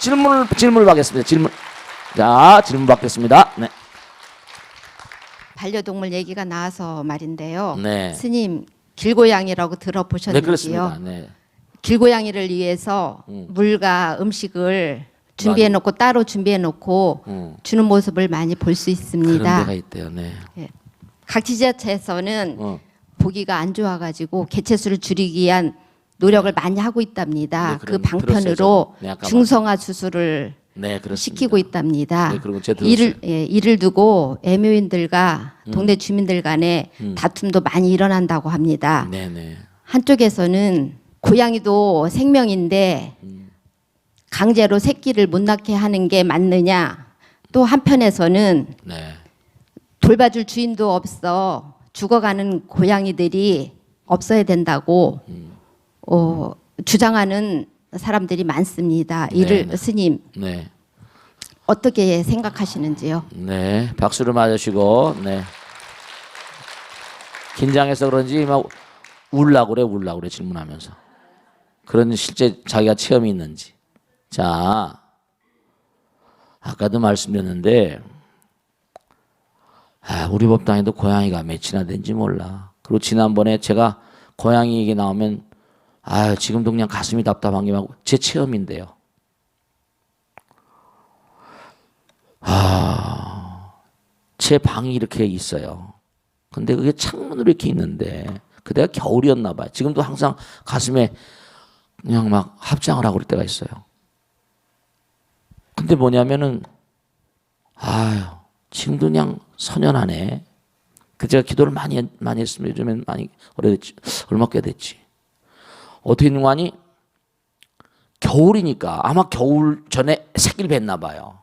질문을 받겠습니다. 질문 받겠습니다. 네. 반려동물 얘기가 나와서 말인데요. 네. 스님 길고양이라고 네, 들어보셨는지요? 그렇습니다. 네. 길고양이를 위해서 물과 음식을 준비해 놓고 따로 준비해 놓고 주는 모습을 많이 볼 수 그런 있습니다. 데가 있대요. 네. 예. 각 지자체에서는 보기가 안 좋아가지고 개체수를 줄이기 위한 노력을 많이 하고 있답니다. 네, 그 그런 방편으로 들었어요. 네, 아까 중성화 수술을 네, 그렇습니다. 시키고 있답니다. 네, 그리고 제가 들었어요. 이를 두고 애묘인들과 동네 주민들 간에 다툼도 많이 일어난다고 합니다. 네, 네. 한쪽에서는 고양이도 생명인데 강제로 새끼를 못 낳게 하는 게 맞느냐, 또 한편에서는 네. 돌봐줄 주인도 없어 죽어가는 고양이들이 없어야 된다고 주장하는 사람들이 많습니다. 이를 네. 스님 네. 어떻게 생각하시는지요? 네. 박수를 맞으시고 네. 긴장해서 그런지 막 울라고 그래 질문하면서. 그런 실제 자기가 체험이 있는지. 자, 아까도 말씀드렸는데 우리 법당에도 고양이가 몇이나 된지 몰라. 그리고 지난번에 제가 고양이 얘기 나오면 지금도 그냥 가슴이 답답한 게 막 제 체험인데요. 제 방이 이렇게 있어요. 근데 그게 창문으로 이렇게 있는데 그때가 겨울이었나 봐요. 지금도 항상 가슴에 그냥 막 합장을 하고 그럴 때가 있어요. 근데 뭐냐면은 지금도 그냥 선연하네. 그 제가 기도를 많이 했습니다. 요즘엔 많이 오래됐지. 얼마 꽤 됐지. 어떻게 있는 거 아니? 겨울이니까 아마 겨울 전에 새끼를 뱄나 봐요.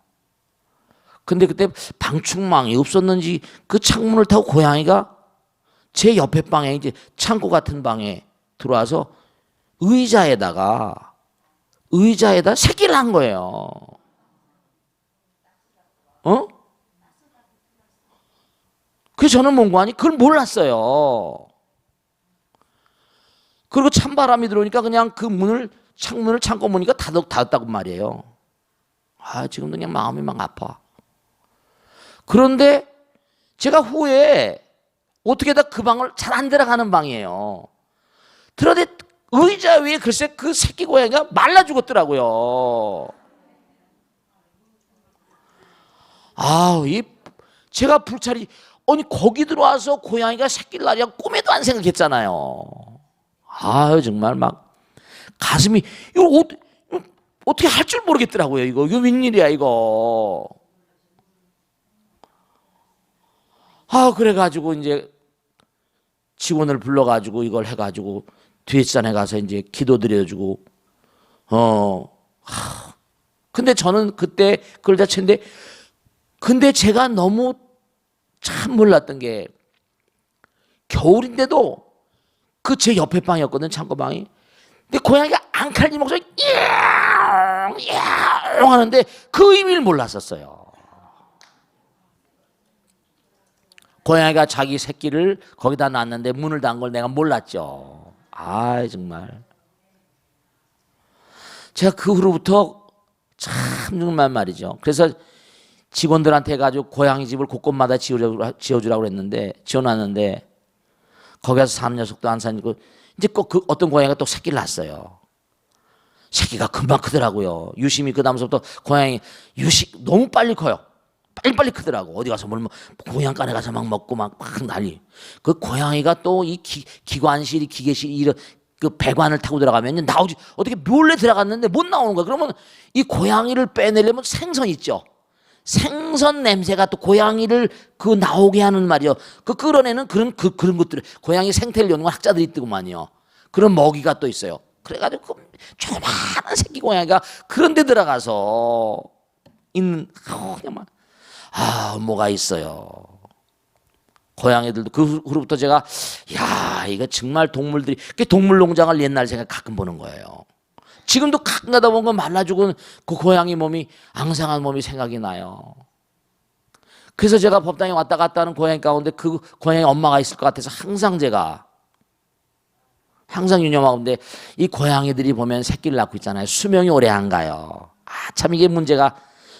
근데 그때 방충망이 없었는지 그 창문을 타고 고양이가 제 옆에 방에 이제 창고 같은 방에 들어와서 의자에다 새끼를 한 거예요. 그래서 저는 뭔고 하니 그걸 몰랐어요. 그리고 찬바람이 들어오니까 그냥 그 창문을 창고 보니까 닫았다고 말이에요. 지금도 그냥 마음이 막 아파. 그런데 제가 후에 어떻게다 그 방을 잘 안 들어가는 방이에요. 들어대 의자 위에 글쎄 그 새끼 고양이가 말라 죽었더라고요. 제가 불찰이 거기 들어와서 고양이가 새끼를 낳으려 꿈에도 안 생각했잖아요. 정말 막 가슴이 이거 어떻게 할 줄 모르겠더라고요. 이거 웬일이야 이거. 그래가지고 이제 직원을 불러가지고 이걸 해가지고 뒷산에 가서 이제 기도 드려주고 근데 저는 그때 그걸 자체인데 근데 제가 너무 참 몰랐던 게 겨울인데도 그 제 옆에 방이었거든, 창고방이. 근데 고양이가 앙칼리 목소리 야옹 하는데 그 의미를 몰랐었어요. 고양이가 자기 새끼를 거기다 놨는데 문을 닫은 걸 내가 몰랐죠. 정말. 제가 그 후로부터 참 정말 말이죠. 그래서 직원들한테 해가지고 고양이 집을 곳곳마다 지어주라고 했는데 지어놨는데 거기 가서 사는 녀석도 안 사니까 이제 꼭 그 어떤 고양이가 또 새끼를 낳았어요. 새끼가 금방 크더라고요. 유심히 그 다음부터 고양이 유식 너무 빨리 커요. 빨리빨리 크더라고. 어디 가서 고양간에 가서 막 먹고 막 난리. 그 고양이가 또 이 기관실이 기계실이 이런 그 배관을 타고 들어가면 나오지. 어떻게 몰래 들어갔는데 못 나오는 거야. 그러면 이 고양이를 빼내려면 생선 있죠. 생선 냄새가 또 고양이를 나오게 하는 말이요. 끌어내는 그런 것들. 고양이 생태를 여는 학자들이 있더구만요. 그런 먹이가 또 있어요. 그래가지고 조그마한 새끼 고양이가 그런 데 들어가서 있는 그냥 막 뭐가 있어요. 고양이들도 그 후로부터 제가 이거 정말 동물들이 동물농장을 옛날 생각 가끔 보는 거예요. 지금도 가끔 가다 보면 말라 죽은 그 고양이 몸이 앙상한 몸이 생각이 나요. 그래서 제가 법당에 왔다 갔다 하는 고양이 가운데 그 고양이 엄마가 있을 것 같아서 항상 유념하는데 이 고양이들이 보면 새끼를 낳고 있잖아요. 수명이 오래 안 가요. 참 이게 문제가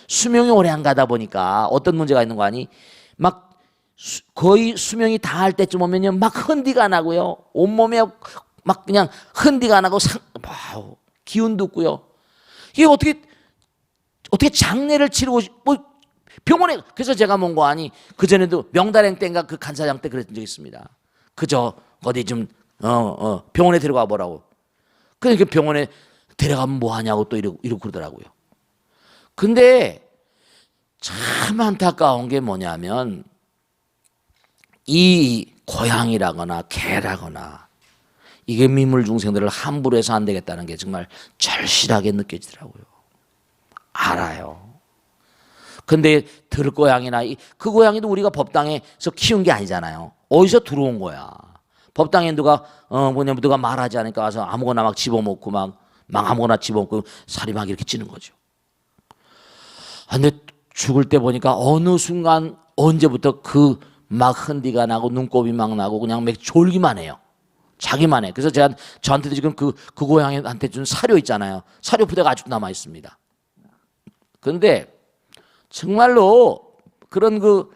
수명이 오래 안 가다 보니까 어떤 문제가 있는 거 아니? 막 거의 수명이 다 할 때쯤 오면요 막 흔디가 나고요 온몸에 막 그냥 흔디가 나고 와우, 기운도 없고요. 이게 어떻게 장례를 치르고 뭐 병원에 그래서 제가 뭔 거 아니 그 전에도 명다랭 때인가 그 간사장 때 그랬던 적이 있습니다. 그저 어디 좀 병원에 데려가 보라고. 그러니까 병원에 데려가면 뭐 하냐고 또 이러고 그러더라고요. 근데 참 안타까운 게 뭐냐면 이 고양이라거나 개라거나 이게 미물 중생들을 함부로 해서 안 되겠다는 게 정말 절실하게 느껴지더라고요. 알아요. 근데 들고양이나 그 고양이도 우리가 법당에서 키운 게 아니잖아요. 어디서 들어온 거야. 법당에 누가 누가 말하지 않으니까 와서 아무거나 막 집어먹고 막 아무거나 집어먹고 살이 막 이렇게 찌는 거죠. 근데 죽을 때 보니까 어느 순간 언제부터 그 막 흔디가 나고 눈곱이 막 나고 그냥 막 졸기만 해요. 자기만 해. 그래서 저한테도 지금 그 고양이한테 준 사료 있잖아요. 사료 부대가 아직도 남아 있습니다. 그런데 정말로 그런 그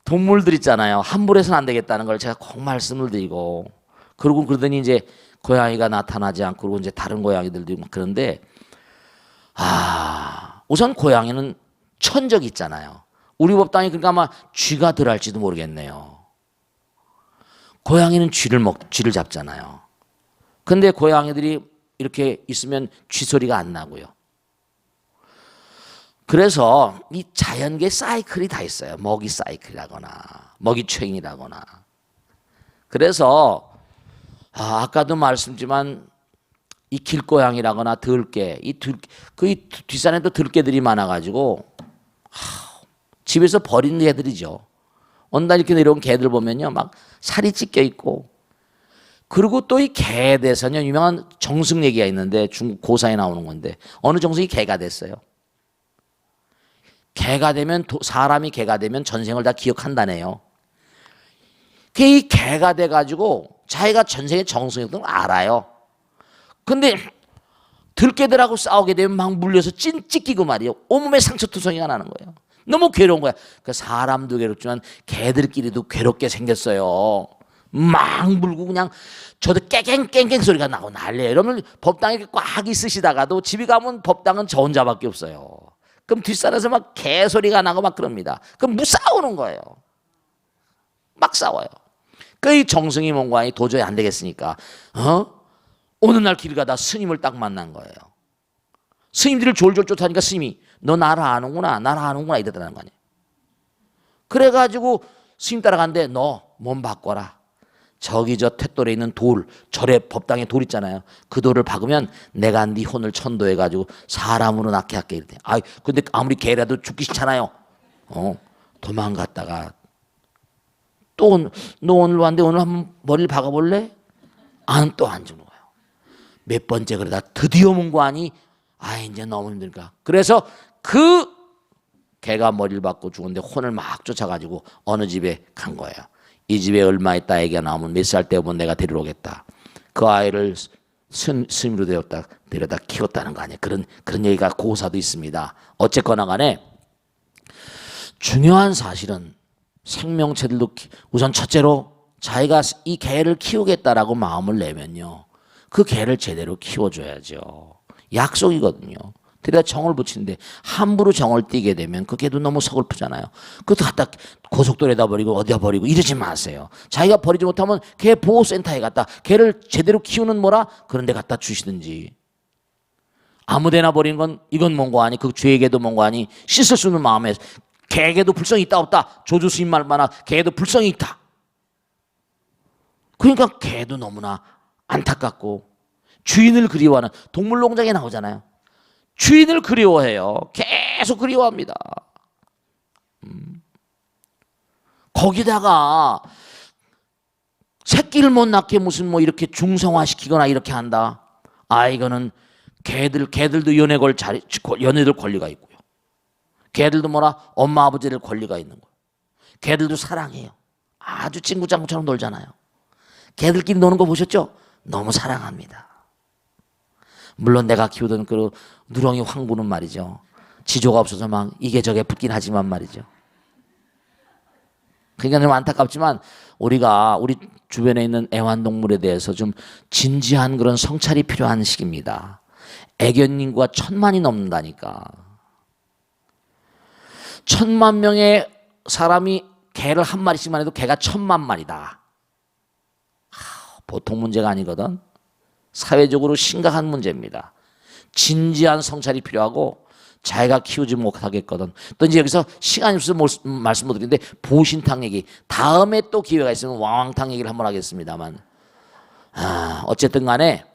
동물들 있잖아요. 함부로 해서는 안 되겠다는 걸 제가 꼭 말씀을 드리고 그러고 그러더니 이제 고양이가 나타나지 않고 그리고 이제 다른 고양이들도 그런데 우선 고양이는 천적이 있잖아요. 우리 법당이 그러니까 아마 쥐가 덜할지도 모르겠네요. 고양이는 쥐를 잡잖아요. 근데 고양이들이 이렇게 있으면 쥐 소리가 안 나고요. 그래서 이 자연계 사이클이 다 있어요. 먹이 사이클이라거나 먹이 체인이라거나. 그래서 아까도 말씀드렸지만 이 길고양이라거나 들개, 그 뒷산에도 들개들이 많아가지고 집에서 버린 개들이죠. 어느 날 이렇게 내려온 개들 보면요, 막 살이 찢겨 있고. 그리고 또 이 개에 대해서는 유명한 정승 얘기가 있는데 중국 고사에 나오는 건데 어느 정승이 개가 됐어요. 개가 되면 사람이 개가 되면 전생을 다 기억한다네요. 이 개가 돼가지고 자기가 전생의 정승이었던 걸 알아요. 근데 들개들하고 싸우게 되면 막 물려서 찢기고 말이에요. 온몸에 상처투성이가 나는 거예요. 너무 괴로운 거야. 그 사람도 괴롭지만 개들끼리도 괴롭게 생겼어요. 막 물고 그냥 저도 깨갱 소리가 나고 난리예요. 이러면 법당에 꽉 있으시다가도 집에 가면 법당은 저 혼자밖에 없어요. 그럼 뒷산에서 막 개소리가 나고 막 그럽니다. 그럼 싸우는 거예요. 막 싸워요. 그 정승이 뭔가 도저히 안 되겠으니까 어느 날 길 가다 스님을 딱 만난 거예요. 스님들을 졸졸 쫓아니까 스님이 너 나를 아는구나 이러더라는 거 아니에요. 그래가지고 스님 따라갔는데 너 몸 바꿔라. 저기 저 탯돌에 있는 돌, 절에 법당에 돌 있잖아요. 그 돌을 박으면 내가 네 혼을 천도해가지고 사람으로 낳게 할게 이랬대. 근데 아무리 개라도 죽기 싫잖아요. 도망갔다가 또 너 오늘 왔는데 오늘 한번 머리를 박아볼래? 또 안 주는 거예요. 몇 번째 그러다 드디어 문 거 아니? 이제 너무 힘들까. 그래서 그 개가 머리를 박고 죽었는데 혼을 막 쫓아가지고 어느 집에 간 거예요. 이 집에 얼마 있다 애기가 나오면 몇 살 때 오면 내가 데리러 오겠다. 그 아이를 스님으로 데려다 키웠다는 거 아니에요. 그런 얘기가 고사도 있습니다. 어쨌거나 간에 중요한 사실은 생명체들도 우선 첫째로 자기가 이 개를 키우겠다라고 마음을 내면요. 그 개를 제대로 키워줘야죠. 약속이거든요. 데려다 정을 붙이는데 함부로 정을 띄게 되면 그 개도 너무 서글프잖아요. 그것도 갖다 고속도로에다 버리고 어디다 버리고 이러지 마세요. 자기가 버리지 못하면 개 보호센터에 갖다 개를 제대로 키우는 그런 데 갖다 주시든지. 아무데나 버리는 건 이건 뭔고 아니 그 죄에게도 뭔고 아니 씻을 수 있는 마음에 개에게도 불성이 있다 없다 조주 스님 말만한 개에도 불성이 있다. 그러니까 개도 너무나 안타깝고 주인을 그리워하는 동물농장에 나오잖아요. 주인을 그리워해요. 계속 그리워합니다. 거기다가 새끼를 못 낳게 무슨 이렇게 중성화시키거나 이렇게 한다. 이거는 개들도 연애들 권리가 있고요. 개들도 엄마 아버지들 권리가 있는 거예요. 개들도 사랑해요. 아주 친구짱구처럼 놀잖아요. 개들끼리 노는 거 보셨죠? 너무 사랑합니다. 물론 내가 키우던 그 누렁이 황구는 말이죠. 지조가 없어서 막 이게 저게 붙긴 하지만 말이죠. 그러니까 좀 안타깝지만 우리가 우리 주변에 있는 애완동물에 대해서 좀 진지한 그런 성찰이 필요한 시기입니다. 애견 인구가 1000만이 넘는다니까. 1000만 명의 사람이 개를 한 마리씩만 해도 개가 1000만 마리다. 보통 문제가 아니거든. 사회적으로 심각한 문제입니다. 진지한 성찰이 필요하고 자기가 키우지 못하겠거든. 또 이제 여기서 시간이 없어서 말씀 못 드리는데 보신탕 얘기 다음에 또 기회가 있으면 왕왕탕 얘기를 한번 하겠습니다만 어쨌든 간에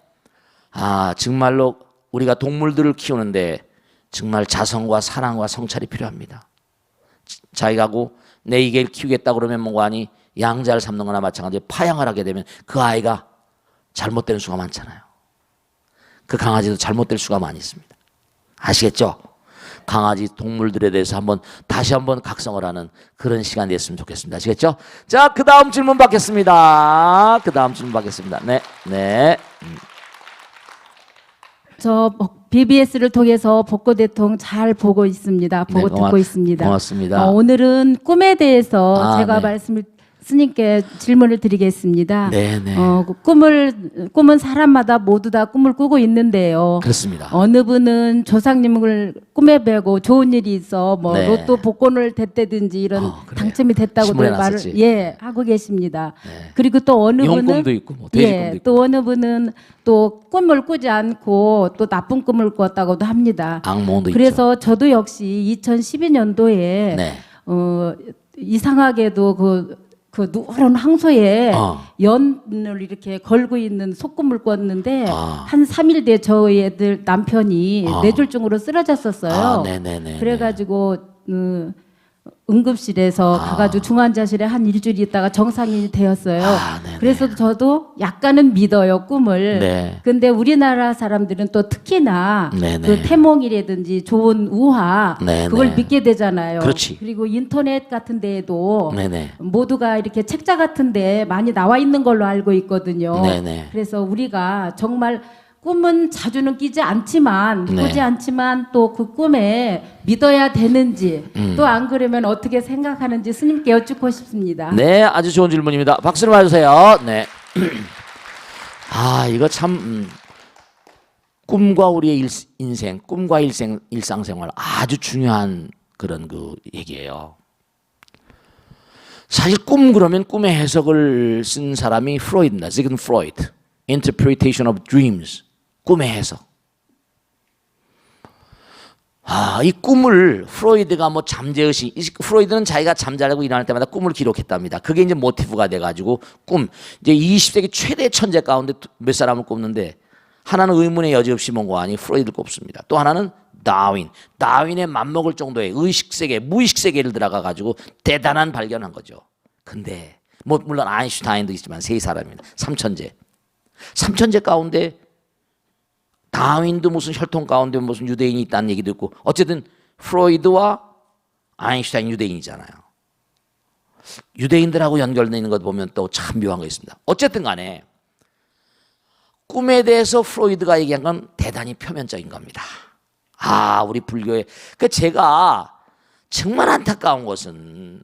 정말로 우리가 동물들을 키우는데 정말 자성과 사랑과 성찰이 필요합니다. 자기가 하고 내 이개를 키우겠다 그러면 뭐하니 양자를 삼는 거나 마찬가지로 파양을 하게 되면 그 아이가 잘못되는 수가 많잖아요. 그 강아지도 잘못될 수가 많이 있습니다. 아시겠죠? 강아지 동물들에 대해서 다시 한번 각성을 하는 그런 시간이 됐으면 좋겠습니다. 아시겠죠? 자, 그 다음 질문 받겠습니다. 네. 저 BBS를 통해서 벚꽃 대통 잘 보고 있습니다. 보고 듣고 있습니다. 고맙습니다. 오늘은 꿈에 대해서 제가 네. 스님께 질문을 드리겠습니다. 네네. 꿈은 사람마다 모두 다 꿈을 꾸고 있는데요. 그렇습니다. 어느 분은 조상님을 꿈에 뵈고 좋은 일이 있어 네. 로또 복권을 됐다든지 이런 그래요. 당첨이 됐다고 신문에 말을 났었지. 하고 계십니다. 네. 그리고 또 어느 용 분은 꿈도 있고 뭐 돼지 꿈도 있고 또 어느 분은 또 꿈을 꾸지 않고 또 나쁜 꿈을 꿨다고도 합니다. 악몽도 있죠. 그래서 저도 역시 2012년도에 네. 이상하게도 그 누런 황소에 연을 이렇게 걸고 있는 속꿈을 꿨는데 한 3일 뒤에 저희 애들 남편이 뇌졸중으로 쓰러졌었어요. 네네네. 그래가지고 응급실에서 가가지고 중환자실에 한 일주일 있다가 정상이 되었어요. 네네. 그래서 저도 약간은 믿어요, 꿈을. 네. 근데 우리나라 사람들은 또 특히나 네네. 그 태몽이라든지 좋은 우화 네네. 그걸 믿게 되잖아요. 그렇지. 그리고 인터넷 같은 데에도 네네. 모두가 이렇게 책자 같은 데 많이 나와 있는 걸로 알고 있거든요. 네네. 그래서 우리가 정말 꿈은 자주는 꾸지 않지만 또 그 꿈에 믿어야 되는지 또 안 그러면 어떻게 생각하는지 스님께 여쭙고 싶습니다. 네, 아주 좋은 질문입니다. 박수를 맞으세요. 네. 이거 참 꿈과 우리의 인생, 꿈과 일상생활 아주 중요한 그런 그 얘기예요. 사실 꿈 그러면 꿈의 해석을 쓴 사람이 프로이드입니다. 지그문드 프로이드. Interpretation of Dreams. 꿈의 해석. 이 꿈을 프로이드가 뭐 잠재의식, 프로이드는 자기가 잠자려고 일어날 때마다 꿈을 기록했답니다. 그게 이제 모티브가 돼가지고 꿈. 이제 20세기 최대 천재 가운데 몇 사람을 꼽는데 하나는 의문의 여지 없이 뭔가 아니 프로이드를 꼽습니다. 또 하나는 다윈. 다윈에 맞먹을 정도의 의식세계, 무의식세계를 들어가가지고 대단한 발견을 한 거죠. 근데 뭐 물론 아인슈타인도 있지만 세 사람입니다. 삼천재. 삼천재 가운데 다윈도 무슨 혈통 가운데 무슨 유대인이 있다는 얘기도 있고 어쨌든 프로이드와 아인슈타인 유대인이잖아요. 유대인들하고 연결되어 있는 것 보면 또 참 묘한 거 있습니다. 어쨌든 간에 꿈에 대해서 프로이드가 얘기한 건 대단히 표면적인 겁니다. 우리 불교에 제가 정말 안타까운 것은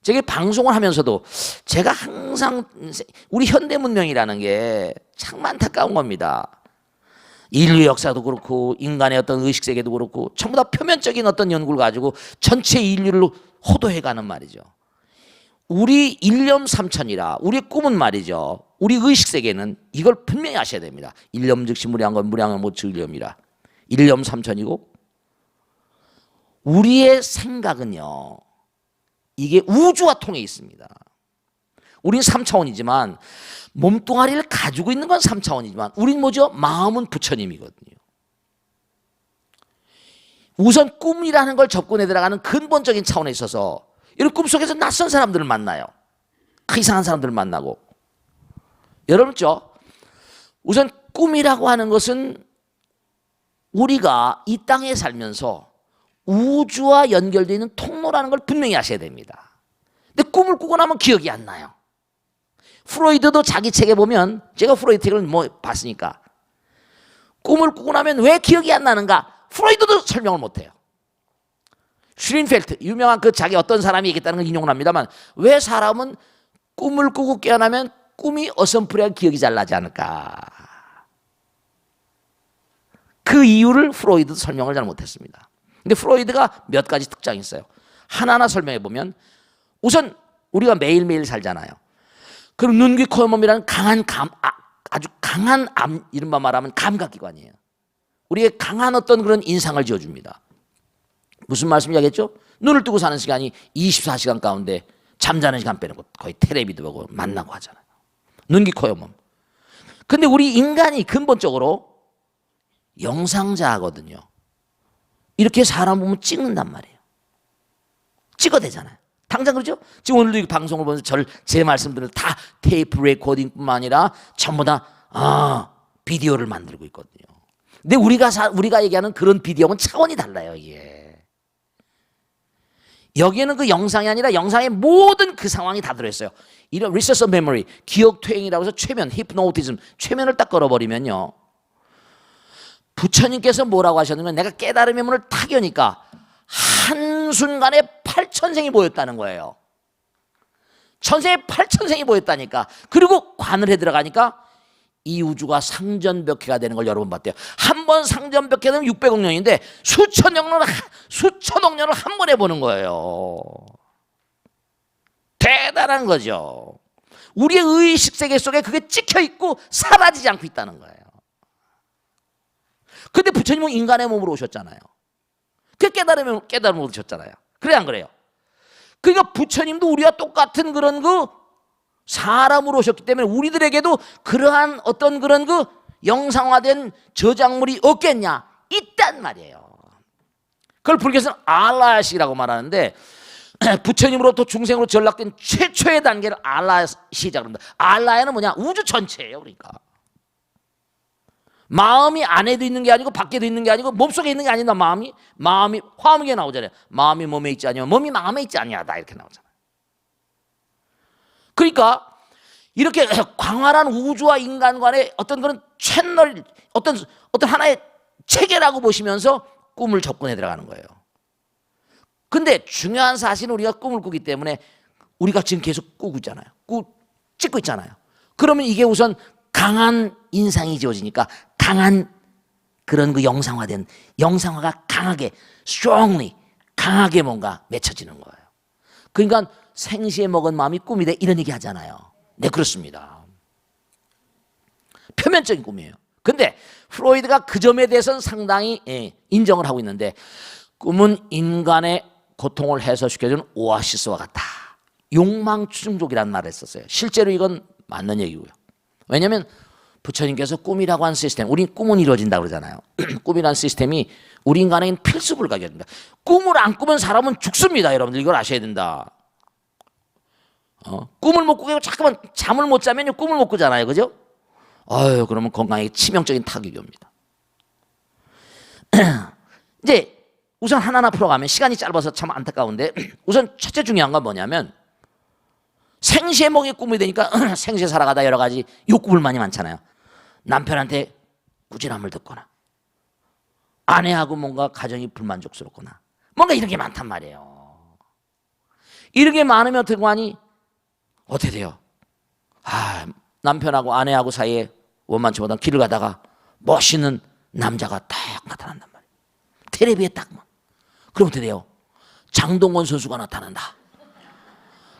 제가 방송을 하면서도 제가 항상 우리 현대 문명이라는 게 참 안타까운 겁니다. 인류 역사도 그렇고 인간의 어떤 의식세계도 그렇고 전부 다 표면적인 어떤 연구를 가지고 전체 인류를 호도해가는 말이죠. 우리 일념삼천이라 우리의 꿈은 말이죠. 우리 의식세계는 이걸 분명히 아셔야 됩니다. 일념즉시 무량건 무량은 모츠일념이라. 일념삼천이고 우리의 생각은요. 이게 우주와 통해 있습니다. 우린 3차원이지만 몸뚱아리를 가지고 있는 건 3차원이지만 우린 뭐죠? 마음은 부처님이거든요. 우선 꿈이라는 걸 접근해 들어가는 근본적인 차원에 있어서 이런 꿈속에서 낯선 사람들을 만나요. 이상한 사람들을 만나고. 여러분죠? 우선 꿈이라고 하는 것은 우리가 이 땅에 살면서 우주와 연결되어 있는 통로라는 걸 분명히 아셔야 됩니다. 근데 꿈을 꾸고 나면 기억이 안 나요. 프로이드도 자기 책에 보면 제가 프로이드 책을 봤으니까 꿈을 꾸고 나면 왜 기억이 안 나는가? 프로이드도 설명을 못해요. 슈린펠트 유명한 그 자기 어떤 사람이 얘기했다는 걸 인용을 합니다만 왜 사람은 꿈을 꾸고 깨어나면 꿈이 어설프게 기억이 잘 나지 않을까? 그 이유를 프로이드도 설명을 잘 못했습니다. 근데 프로이드가 몇 가지 특징이 있어요. 하나하나 설명해 보면 우선 우리가 매일매일 살잖아요. 그럼 눈, 귀, 코, 몸이라는 강한 아주 강한 이른바 말하면 감각기관이에요. 우리의 강한 어떤 그런 인상을 지어줍니다. 무슨 말씀이냐겠죠? 눈을 뜨고 사는 시간이 24시간 가운데 잠자는 시간 빼는 거 거의 텔레비도 보고 만나고 하잖아요. 눈, 귀, 코, 몸. 근데 우리 인간이 근본적으로 영상자거든요. 이렇게 사람 보면 찍는단 말이에요. 찍어대잖아요. 당장 그러죠? 지금 오늘도 이 방송을 보면서 제 말씀들을 다 테이프 레코딩뿐만 아니라 전부 다 비디오를 만들고 있거든요. 근데 우리가 얘기하는 그런 비디오는 차원이 달라요. 이게 여기에는 그 영상이 아니라 영상의 모든 그 상황이 다 들어있어요. 이런 리서스 메모리, 기억 퇴행이라고 해서 최면, 히프노티즘, 최면을 딱 걸어버리면요. 부처님께서 뭐라고 하셨냐면 내가 깨달음의 문을 탁 여니까 한순간에 8천생이 보였다는 거예요. 천생에 8천생이 보였다니까. 그리고 관을 해 들어가니까 이 우주가 상전벽해가 되는 걸 여러 번 봤대요. 한 번 상전벽해 되면 600억 년인데 수천억 년을 한 번에 보는 거예요. 대단한 거죠. 우리의 의식 세계 속에 그게 찍혀 있고 사라지지 않고 있다는 거예요. 근데 부처님은 인간의 몸으로 오셨잖아요. 그 깨달음으로 오셨잖아요. 그래 안 그래요? 그러니까 부처님도 우리와 똑같은 그런 그 사람으로 오셨기 때문에 우리들에게도 그러한 어떤 그런 그 영상화된 저작물이 없겠냐? 있단 말이에요. 그걸 불교에서는 알라시라고 말하는데 부처님으로부터 중생으로 전락된 최초의 단계를 알라시라고 합니다. 알라야는 뭐냐? 우주 전체예요. 그러니까 마음이 안에도 있는 게 아니고 밖에도 있는 게 아니고 몸속에 있는 게 아니다. 마음이 화엄기에 나오잖아요. 마음이 몸에 있지 아니면 몸이 마음에 있지 아니하다 이렇게 나오잖아요. 그러니까 이렇게 광활한 우주와 인간 간의 어떤 그런 채널, 어떤 하나의 체계라고 보시면서 꿈을 접근해 들어가는 거예요. 근데 중요한 사실은 우리가 꿈을 꾸기 때문에 우리가 지금 계속 꾸고 있잖아요. 찍고 있잖아요. 그러면 이게 우선 강한 인상이 지어지니까 강한 그런 그 영상화가 강하게 strongly 강하게 뭔가 맺혀지는 거예요. 그러니까 생시에 먹은 마음이 꿈이 돼 이런 얘기 하잖아요. 네, 그렇습니다. 표면적인 꿈이에요. 근데 프로이드가 그 점에 대해서는 상당히 인정을 하고 있는데 꿈은 인간의 고통을 해소시켜주는 오아시스와 같다. 욕망 충족이라는 말을 했었어요. 실제로 이건 맞는 얘기고요. 왜냐하면 부처님께서 꿈이라고 하는 시스템, 우린 꿈은 이루어진다고 그러잖아요. 꿈이라는 시스템이 우리 인간에게는 필수불가결입니다. 꿈을 안 꾸면 사람은 죽습니다. 여러분들 이걸 아셔야 된다. 꿈을 못 꾸고 자꾸만 잠을 못 자면 꿈을 못 꾸잖아요. 그죠? 그러면 건강에 치명적인 타격이 옵니다. 이제 우선 하나하나 풀어가면 시간이 짧아서 참 안타까운데 우선 첫째 중요한 건 뭐냐면 생시에 먹이 꿈이 되니까 생시에 살아가다 여러 가지 욕구불 많잖아요. 남편한테 꾸지람을 듣거나 아내하고 뭔가 가정이 불만족스럽거나 뭔가 이런 게 많단 말이에요. 이런 게 많으면 어떻게 하니? 어떻게 돼요? 남편하고 아내하고 사이에 원만치 못한 길을 가다가 멋있는 남자가 딱 나타난단 말이에요. 텔레비에 딱. 그럼 어떻게 돼요? 장동건 선수가 나타난다.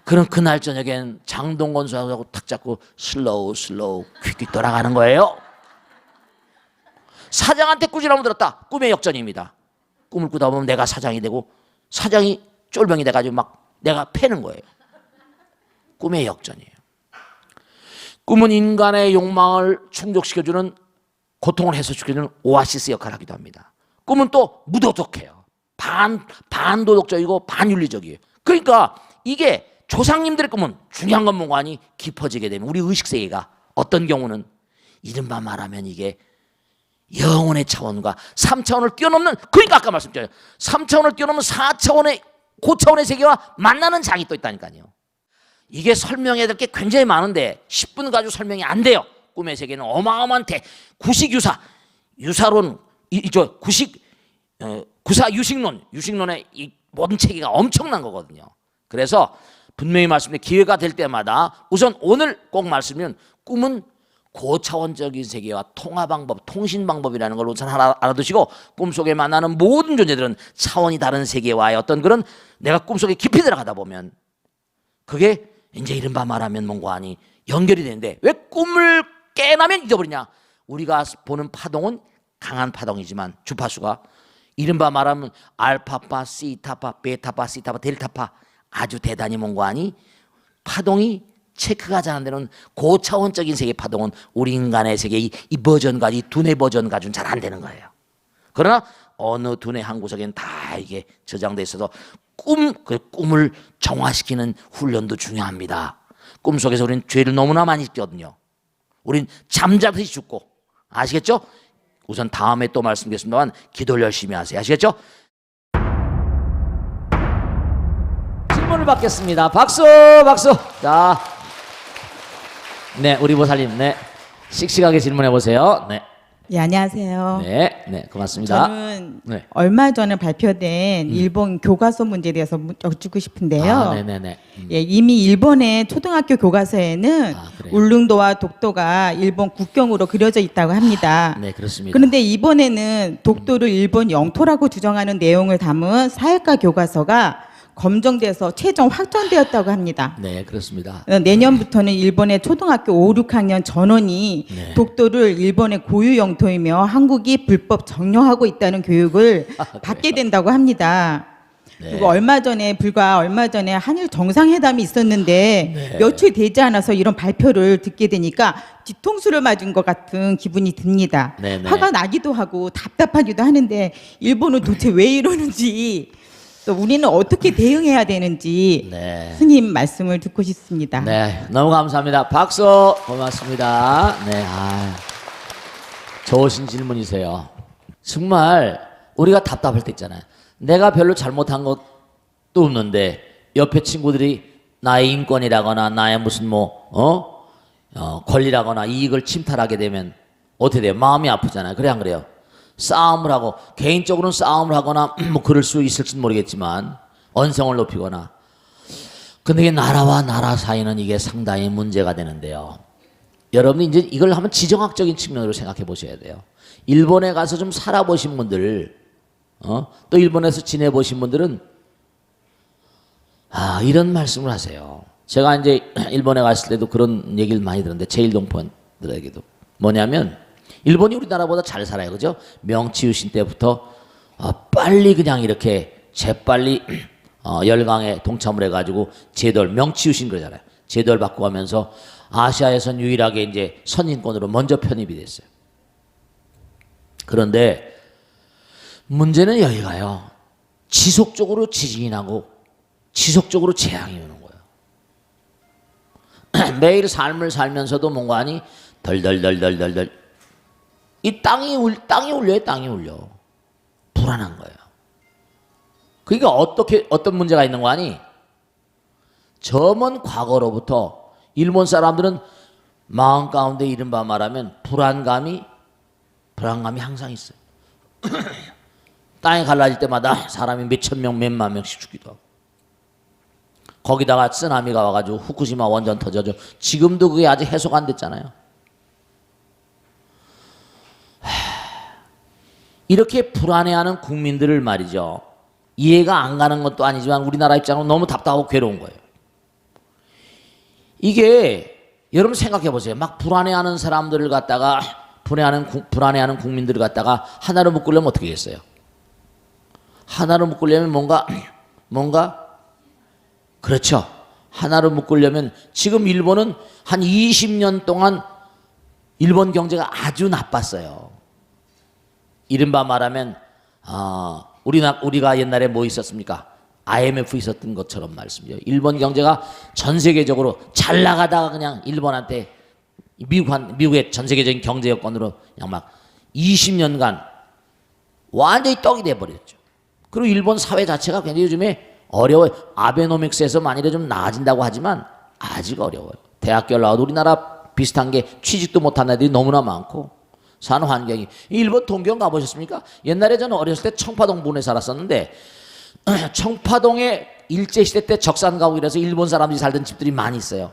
그럼 그날 저녁엔 장동건 선수하고 탁 잡고 슬로우 퀵 돌아가는 거예요. 사장한테 꾸지람을 들었다. 꿈의 역전입니다. 꿈을 꾸다 보면 내가 사장이 되고 사장이 쫄병이 돼가지고 막 내가 패는 거예요. 꿈의 역전이에요. 꿈은 인간의 욕망을 충족시켜주는, 고통을 해소시켜주는 오아시스 역할을 하기도 합니다. 꿈은 또 무도덕해요. 반도덕적이고 반윤리적이에요. 그러니까 이게 조상님들의 꿈은 중요한 건 뭐가 아니 깊어지게 되면 우리 의식세계가 어떤 경우는 이른바 말하면 이게 영혼의 차원과 3차원을 뛰어넘는, 그러니까 아까 말씀드렸죠. 3차원을 뛰어넘는 4차원의 고차원의 세계와 만나는 장이 또 있다니까요. 이게 설명해야 될 게 굉장히 많은데 10분 가지고 설명이 안 돼요. 꿈의 세계는 어마어마한 구사 유식론, 유식론의 이 모든 체계가 엄청난 거거든요. 그래서 분명히 말씀드린 기회가 될 때마다 우선 오늘 꼭 말씀드리면 꿈은 고차원적인 세계와 통화 방법, 통신 방법이라는 걸 우선 하나 알아두시고 꿈속에 만나는 모든 존재들은 차원이 다른 세계와의 어떤 그런 내가 꿈속에 깊이 들어가다 보면 그게 이제 이른바 말하면 뭔가하니 연결이 되는데 왜 꿈을 깨나면 잊어버리냐? 우리가 보는 파동은 강한 파동이지만 주파수가 이른바 말하면 알파파, 시타파, 베타파, 시타파, 델타파 아주 대단히 뭔가하니 파동이 체크가 잘 안 되는 고차원적인 세계 파동은 우리 인간의 세계 이 버전과 이 두뇌 버전 가지고는 잘 안 되는 거예요. 그러나 어느 두뇌 한 구석에는 다 이게 저장돼 있어서 그 꿈을 정화시키는 훈련도 중요합니다. 꿈속에서 우리는 죄를 너무나 많이 짓거든요. 우린 잠자듯이 죽고 아시겠죠? 우선 다음에 또 말씀드리겠습니다만 기도를 열심히 하세요. 아시겠죠? 질문을 받겠습니다. 박수 박수. 자, 네, 우리 보살님, 네, 씩씩하게 질문해 보세요. 네, 예, 안녕하세요. 네, 네, 고맙습니다. 저는 네. 얼마 전에 발표된 일본 교과서 문제에 대해서 여쭙고 싶은데요. 아, 네, 네, 네. 예, 이미 일본의 초등학교 교과서에는 아, 그래요? 울릉도와 독도가 일본 국경으로 그려져 있다고 합니다. 네, 그렇습니다. 그런데 이번에는 독도를 일본 영토라고 주장하는 내용을 담은 사회과 교과서가 검정돼서 최종 확정되었다고 합니다. 네, 그렇습니다. 내년부터는 일본의 초등학교 5, 6학년 전원이 네. 독도를 일본의 고유 영토이며 한국이 불법 점령하고 있다는 교육을 받게 된다고 합니다. 네. 그리고 불과 얼마 전에 한일 정상회담이 있었는데 네. 며칠 되지 않아서 이런 발표를 듣게 되니까 뒤통수를 맞은 것 같은 기분이 듭니다. 네, 네. 화가 나기도 하고 답답하기도 하는데 일본은 도대체 왜 이러는지 또 우리는 어떻게 대응해야 되는지 네. 스님 말씀을 듣고 싶습니다. 네, 너무 감사합니다. 박수. 고맙습니다. 네, 좋으신 질문이세요. 정말 우리가 답답할 때 있잖아요. 내가 별로 잘못한 것도 없는데 옆에 친구들이 나의 인권이라거나 나의 무슨 권리라거나 이익을 침탈하게 되면 어떻게 돼요? 마음이 아프잖아요. 그래 안 그래요? 싸움을 하고 개인적으로는 싸움을 하거나 뭐 그럴 수 있을지는 모르겠지만 언성을 높이거나 근데 이게 나라와 나라 사이는 이게 상당히 문제가 되는데요. 여러분이 이제 이걸 한번 지정학적인 측면으로 생각해 보셔야 돼요. 일본에 가서 좀 살아보신 분들 또 일본에서 지내보신 분들은 이런 말씀을 하세요. 제가 이제 일본에 갔을 때도 그런 얘기를 많이 들었는데 제일동포들에게도 뭐냐면 일본이 우리나라보다 잘 살아요. 그죠? 명치유신 때부터 빨리 그냥 이렇게 재빨리 열강에 동참을 해가지고 제도를 명치유신 그러잖아요. 제도를 바꿔가면서 아시아에선 유일하게 이제 선진권으로 먼저 편입이 됐어요. 그런데 문제는 여기가요. 지속적으로 지진이 나고 지속적으로 재앙이 오는 거예요. 매일 삶을 살면서도 뭔가 하니 덜덜덜덜덜덜 이 땅이 울려요. 땅이 울려. 불안한 거예요. 그러니까 어떤 문제가 있는 거 아니? 저먼 과거로부터 일본 사람들은 마음 가운데 이른바 말하면 불안감이 항상 있어요. 땅이 갈라질 때마다 사람이 몇천 명, 몇만 명씩 죽기도 하고. 거기다가 쓰나미가 와가지고 후쿠시마 원전 터져죠. 지금도 그게 아직 해소가 안 됐잖아요. 이렇게 불안해하는 국민들을 말이죠. 이해가 안 가는 것도 아니지만 우리나라 입장으로 너무 답답하고 괴로운 거예요. 이게 여러분 생각해 보세요. 막 불안해하는 사람들을 갖다가 불안해하는 국민들을 갖다가 하나로 묶으려면 어떻게 하겠어요? 하나로 묶으려면 뭔가 그렇죠. 하나로 묶으려면 지금 일본은 한 20년 동안 일본 경제가 아주 나빴어요. 이른바 말하면 우리가 옛날에 뭐 있었습니까? IMF 있었던 것처럼 말씀이죠. 일본 경제가 전 세계적으로 잘 나가다가 그냥 일본한테 미국의 전 세계적인 경제 여건으로 그냥 막 20년간 완전히 떡이 돼버렸죠. 그리고 일본 사회 자체가 굉장히 요즘에 어려워요. 아베노믹스에서 만일에 좀 나아진다고 하지만 아직 어려워요. 대학교 나와도 우리나라 비슷한 게 취직도 못한 애들이 너무나 많고 사는 환경이 일본 동경 가보셨습니까? 옛날에 저는 어렸을 때 청파동 부근에 살았었는데 청파동에 일제시대 때 적산가옥이라서 일본 사람들이 살던 집들이 많이 있어요.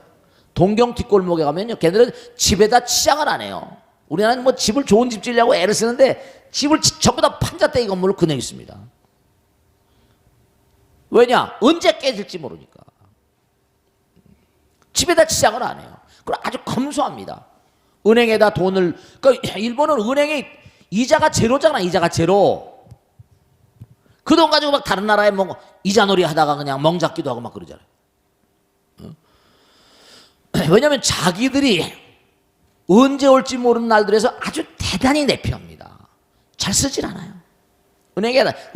동경 뒷골목에 가면요, 걔네들은 집에다 치장을 안 해요. 우리나라는 뭐 집을 좋은 집 지으려고 애를 쓰는데 집을 전부 다 판자떼기 건물로 그냥 있습니다. 왜냐? 언제 깨질지 모르니까. 집에다 치장을 안 해요. 그리고 아주 검소합니다. 은행에다 돈을, 그러니까 일본은 은행에 이자가 제로잖아, 이자가 제로. 그 돈 가지고 막 다른 나라에 뭐 이자놀이 하다가 그냥 멍잡기도 하고 막 그러잖아요. 왜냐하면 자기들이 언제 올지 모르는 날들에서 아주 대단히 내피합니다. 잘 쓰질 않아요.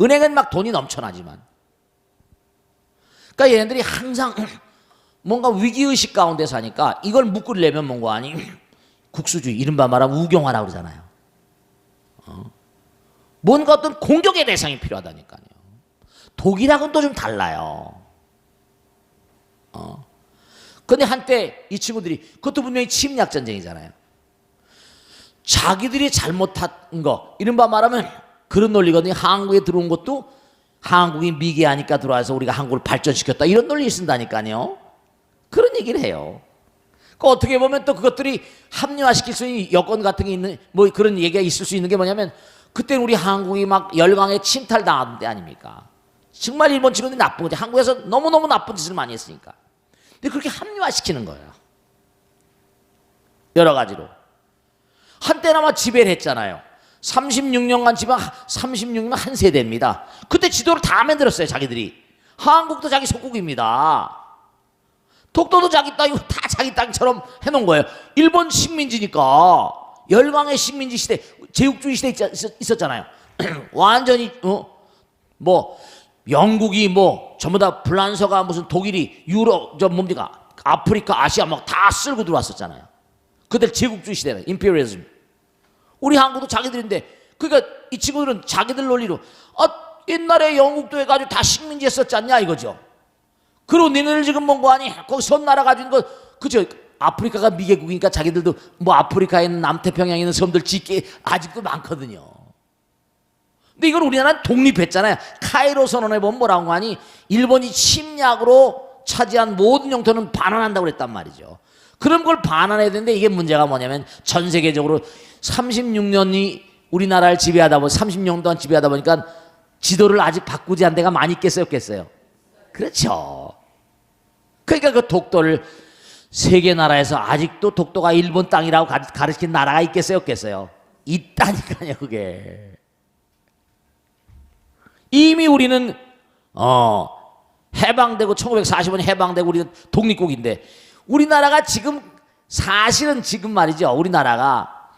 은행은 막 돈이 넘쳐나지만. 그러니까 얘네들이 항상 뭔가 위기의식 가운데 사니까 이걸 묶으려면 뭔가 아니 국수주의, 이른바 말하면 우경화라고 그러잖아요. 뭔가 어떤 공격의 대상이 필요하다니까요. 독일하고는 또 좀 달라요. 근데 한때 이 친구들이, 그것도 분명히 침략 전쟁이잖아요. 자기들이 잘못한 거, 이른바 말하면 그런 논리거든요. 한국에 들어온 것도 한국이 미개하니까 들어와서 우리가 한국을 발전시켰다, 이런 논리 쓴다니까요. 그런 얘기를 해요. 그 어떻게 보면 또 그것들이 합리화시킬 수 있는 여건 같은 게 있는, 뭐 그런 얘기가 있을 수 있는 게 뭐냐면, 그때는 우리 한국이 막 열강에 침탈당하던 때 아닙니까? 정말 일본 친구들이 나쁜 거지. 한국에서 너무너무 나쁜 짓을 많이 했으니까. 근데 그렇게 합리화시키는 거예요. 여러 가지로. 한때는 아마 지배를 했잖아요. 36년간 지배, 36년 한 세대입니다. 그때 지도를 다 만들었어요, 자기들이. 한국도 자기 속국입니다. 독도도 자기 땅이고 다 자기 땅처럼 해놓은 거예요. 일본 식민지니까. 열강의 식민지 시대, 제국주의 시대 있었잖아요. 완전히 뭐 영국이 뭐 전부 다 불란서가 무슨 독일이 유럽 저 뭡니까 아프리카 아시아 막 다 쓸고 들어왔었잖아요. 그들 제국주의 시대는 임페리얼리즘. 우리 한국도 자기들인데, 그러니까 이 친구들은 자기들 논리로 옛날에 영국도 해가지고 다 식민지 했었지 않냐 이거죠. 그리고 니네들 지금 뭔거 아니 거기 섬나라 가지고 있는 거 그죠? 아프리카가 미개국이니까 자기들도 뭐 아프리카에 있는 남태평양에 있는 섬들 짓게 아직도 많거든요. 근데 이걸 우리나라는 독립했잖아요. 카이로 선언에 보면 뭐라고 하니 일본이 침략으로 차지한 모든 영토는 반환한다고 그랬단 말이죠. 그런 걸 반환해야 되는데 이게 문제가 뭐냐면 전 세계적으로 36년이 우리나라를 지배하다 보니 36년 동안 지배하다 보니까 지도를 아직 바꾸지 않은 데가 많이 있겠어요, 없겠어요? 그렇죠. 그러니까 그 독도를 세계 나라에서 아직도 독도가 일본 땅이라고 가르친 나라가 있겠어요, 없겠어요? 있다니까요, 그게. 이미 우리는 해방되고 1945년 해방되고 우리는 독립국인데 우리나라가 지금 사실은 지금 말이죠. 우리나라가